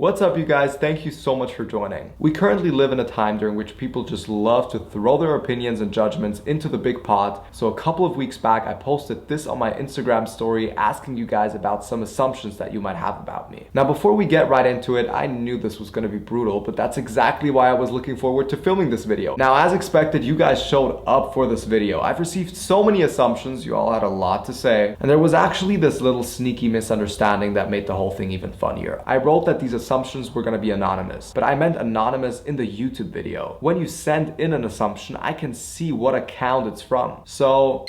What's up, you guys? Thank you so much for joining. We currently live in a time during which people just love to throw their opinions and judgments into the big pot. So a couple of weeks back, I posted this on my Instagram story asking you guys about some assumptions that you might have about me. Now, before we get right into it, I knew this was going to be brutal, but that's exactly why I was looking forward to filming this video. Now, as expected, you guys showed up for this video. I've received so many assumptions, you all had a lot to say, and there was actually this little sneaky misunderstanding that made the whole thing even funnier. I wrote that these assumptions were going to be anonymous, but I meant anonymous in the YouTube video. When you send in an assumption, I can see what account it's from. So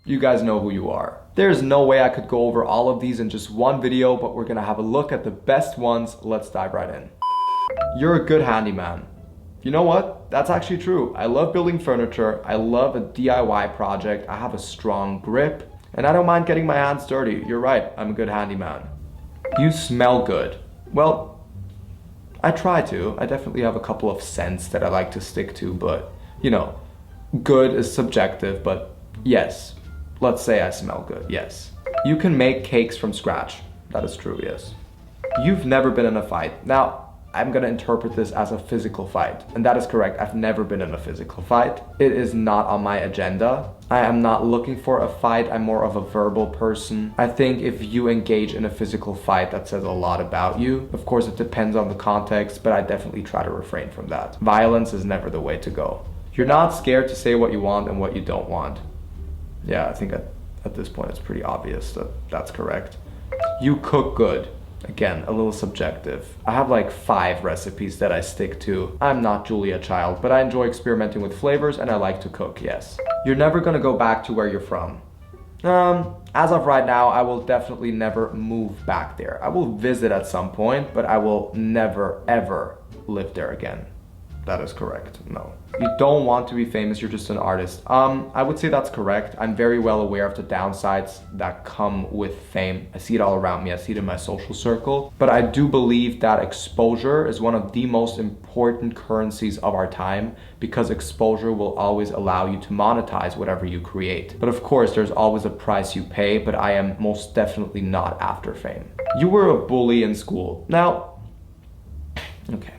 you guys know who you are. There's no way I could go over all of these in just one video, but we're gonna have a look at the best ones. Let's dive right in. You're a good handyman. You know what? That's actually true. I love building furniture. I love a DIY project. I have a strong grip, and I don't mind getting my hands dirty. You're right, I'm a good handyman. You smell good. Well, I try to. I definitely have a couple of scents that I like to stick to, but you know, good is subjective, but yes, let's say I smell good, yes. You can make cakes from scratch. That is true, yes. You've never been in a fight. Now, I'm gonna interpret this as a physical fight, and that is correct. I've never been in a physical fight. It is not on my agenda. I am not looking for a fight. I'm more of a verbal person. I think if you engage in a physical fight, that says a lot about you. Of course, it depends on the context, but I definitely try to refrain from that. Violence is never the way to go. You're not scared to say what you want and what you don't want. Yeah, I think at this point it's pretty obvious that that's correct. You cook good. Again, a little subjective. I have like 5 recipes that I stick to. I'm not Julia Child, but I enjoy experimenting with flavors and I like to cook, yes. You're never gonna go back to where you're from. As of right now, I will definitely never move back there. I will visit at some point, but I will never, ever live there again. That is correct, no. You don't want to be famous, you're just an artist. I would say that's correct. I'm very well aware of the downsides that come with fame. I see it all around me, I see it in my social circle. But I do believe that exposure is one of the most important currencies of our time, because exposure will always allow you to monetize whatever you create. But of course, there's always a price you pay, but I am most definitely not after fame. You were a bully in school. Now, okay.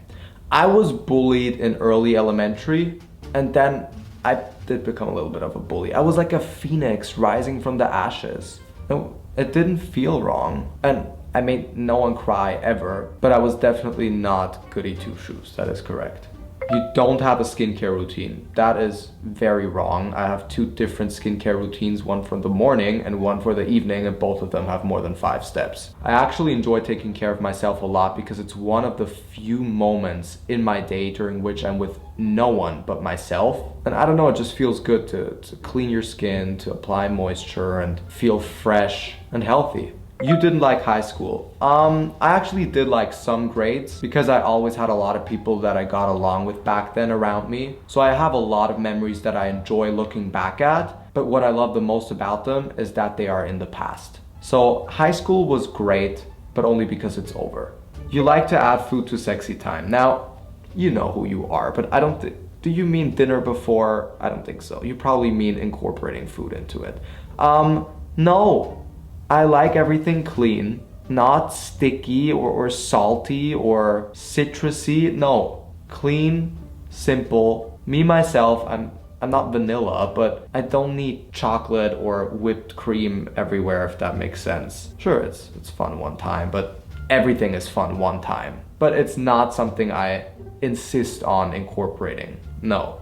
I was bullied in early elementary, and then I did become a little bit of a bully. I was like a phoenix rising from the ashes. No, it didn't feel wrong, and I made no one cry ever, but I was definitely not goody two-shoes, that is correct. You don't have a skincare routine. That is very wrong. I have 2 different skincare routines, one for the morning and one for the evening, and both of them have more than 5 steps. I actually enjoy taking care of myself a lot because it's one of the few moments in my day during which I'm with no one but myself. And I don't know, it just feels good to clean your skin, to apply moisture and feel fresh and healthy. You didn't like high school. I actually did like some grades because I always had a lot of people that I got along with back then around me. So I have a lot of memories that I enjoy looking back at, but what I love the most about them is that they are in the past. So high school was great, but only because it's over. You like to add food to sexy time. Now, you know who you are, but I don't think, do you mean dinner before? I don't think so. You probably mean incorporating food into it. No. I like everything clean, not sticky or salty or citrusy. No, clean, simple. Me, myself, I'm not vanilla, but I don't need chocolate or whipped cream everywhere, if that makes sense. Sure, it's fun one time, but everything is fun one time. But it's not something I insist on incorporating. No.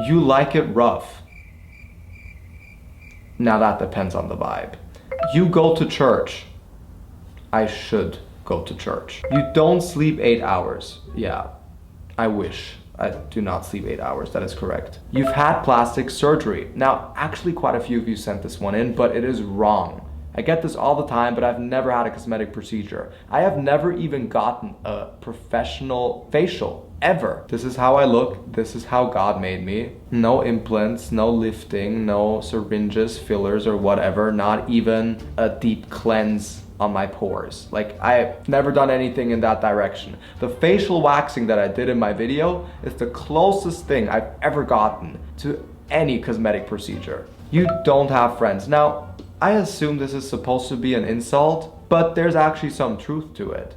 You like it rough. Now that depends on the vibe. You go to church. I should go to church. You don't sleep 8 hours. Yeah, I wish. I do not sleep 8 hours, that is correct. You've had plastic surgery. Now, actually quite a few of you sent this one in, but it is wrong. I get this all the time, but I've never had a cosmetic procedure. I have never even gotten a professional facial, ever. This is how I look. This is how God made me. No implants, no lifting, no syringes, fillers, or whatever. Not even a deep cleanse on my pores. Like, I've never done anything in that direction. The facial waxing that I did in my video is the closest thing I've ever gotten to any cosmetic procedure. You don't have friends. Now, I assume this is supposed to be an insult, but there's actually some truth to it.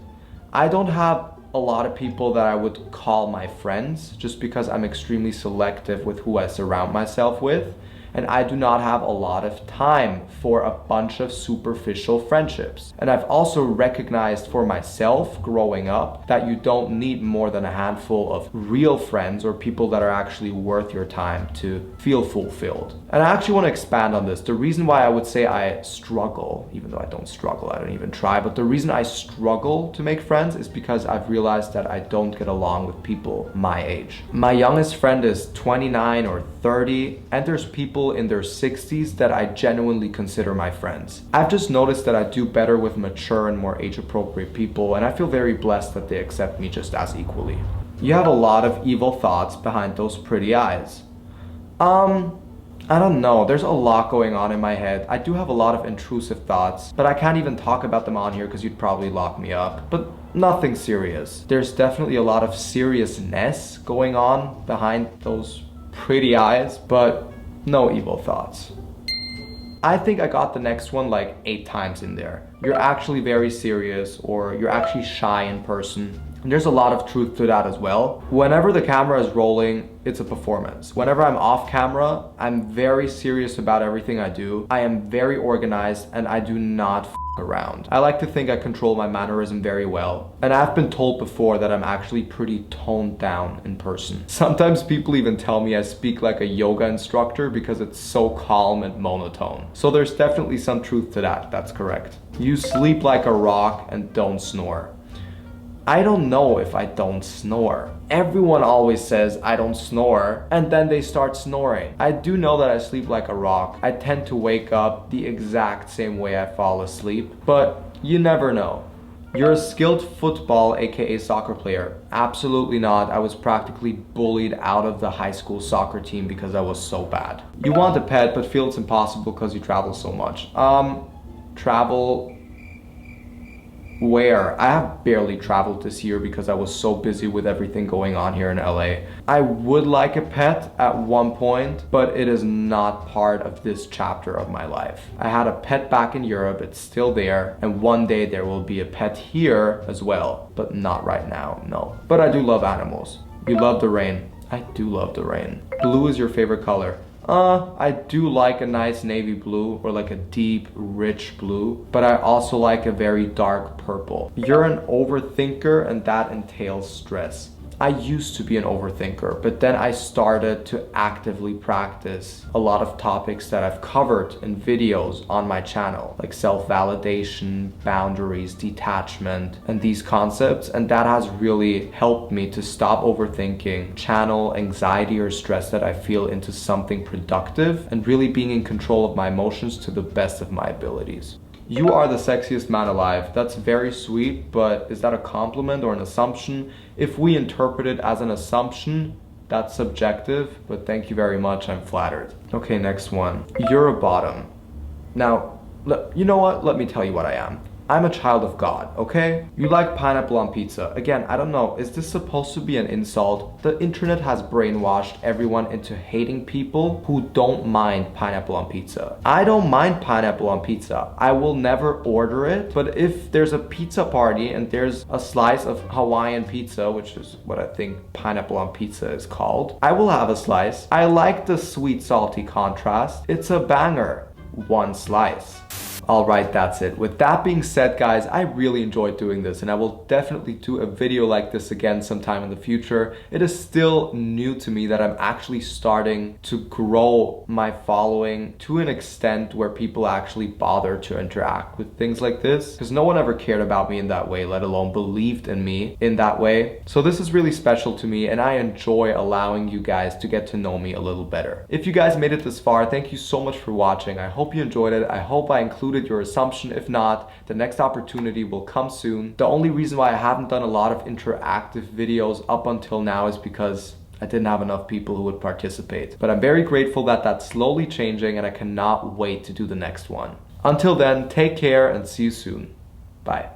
I don't have a lot of people that I would call my friends just because I'm extremely selective with who I surround myself with. And I do not have a lot of time for a bunch of superficial friendships. And I've also recognized for myself growing up that you don't need more than a handful of real friends or people that are actually worth your time to feel fulfilled. And I actually want to expand on this. The reason why I would say I struggle, even though I don't struggle, I don't even try, but the reason I struggle to make friends is because I've realized that I don't get along with people my age. My youngest friend is 29 or 30, and there's people in their 60s that I genuinely consider my friends. I've just noticed that I do better with mature and more age-appropriate people, and I feel very blessed that they accept me just as equally. You have a lot of evil thoughts behind those pretty eyes. I don't know, there's a lot going on in my head. I do have a lot of intrusive thoughts, but I can't even talk about them on here because you'd probably lock me up. But nothing serious. There's definitely a lot of seriousness going on behind those pretty eyes, but no evil thoughts. I think I got the next one like 8 times in there. You're actually very serious, or you're actually shy in person. And there's a lot of truth to that as well. Whenever the camera is rolling, it's a performance. Whenever I'm off camera, I'm very serious about everything I do. I am very organized and I do not around. I like to think I control my mannerism very well. And I've been told before that I'm actually pretty toned down in person. Sometimes people even tell me I speak like a yoga instructor because it's so calm and monotone. So there's definitely some truth to that, that's correct. You sleep like a rock and don't snore. I don't know if I don't snore. Everyone always says I don't snore, and then they start snoring. I do know that I sleep like a rock. I tend to wake up the exact same way I fall asleep, but you never know. You're a skilled football, aka soccer player. Absolutely not. I was practically bullied out of the high school soccer team because I was so bad. You want a pet, but feel it's impossible because you travel so much. Travel... Where? I have barely traveled this year because I was so busy with everything going on here in LA. I would like a pet at one point, but it is not part of this chapter of my life. I had a pet back in Europe, it's still there, and one day there will be a pet here as well, but not right now, no. But I do love animals. You love the rain. I do love the rain. Blue is your favorite color. I do like a nice navy blue or like a deep, rich blue, but I also like a very dark purple. You're an overthinker and that entails stress. I used to be an overthinker, but then I started to actively practice a lot of topics that I've covered in videos on my channel, like self-validation, boundaries, detachment, and these concepts. And that has really helped me to stop overthinking, channel anxiety or stress that I feel into something productive, and really being in control of my emotions to the best of my abilities. You are the sexiest man alive. That's very sweet, but is that a compliment or an assumption? If we interpret it as an assumption, that's subjective, but thank you very much, I'm flattered. Okay, next one. You're a bottom. Now, you know what? Let me tell you what I am. I'm a child of God, okay? You like pineapple on pizza. Again, I don't know, is this supposed to be an insult? The internet has brainwashed everyone into hating people who don't mind pineapple on pizza. I don't mind pineapple on pizza. I will never order it, but if there's a pizza party and there's a slice of Hawaiian pizza, which is what I think pineapple on pizza is called, I will have a slice. I like the sweet salty contrast. It's a banger. One slice. Alright, that's it. With that being said, guys, I really enjoyed doing this and I will definitely do a video like this again sometime in the future. It is still new to me that I'm actually starting to grow my following to an extent where people actually bother to interact with things like this, because no one ever cared about me in that way, let alone believed in me in that way. So this is really special to me and I enjoy allowing you guys to get to know me a little better. If you guys made it this far, thank you so much for watching. I hope you enjoyed it. I hope I included your assumption. If not, the next opportunity will come soon. The only reason why I haven't done a lot of interactive videos up until now is because I didn't have enough people who would participate. But I'm very grateful that that's slowly changing and I cannot wait to do the next one. Until then, take care and see you soon. Bye.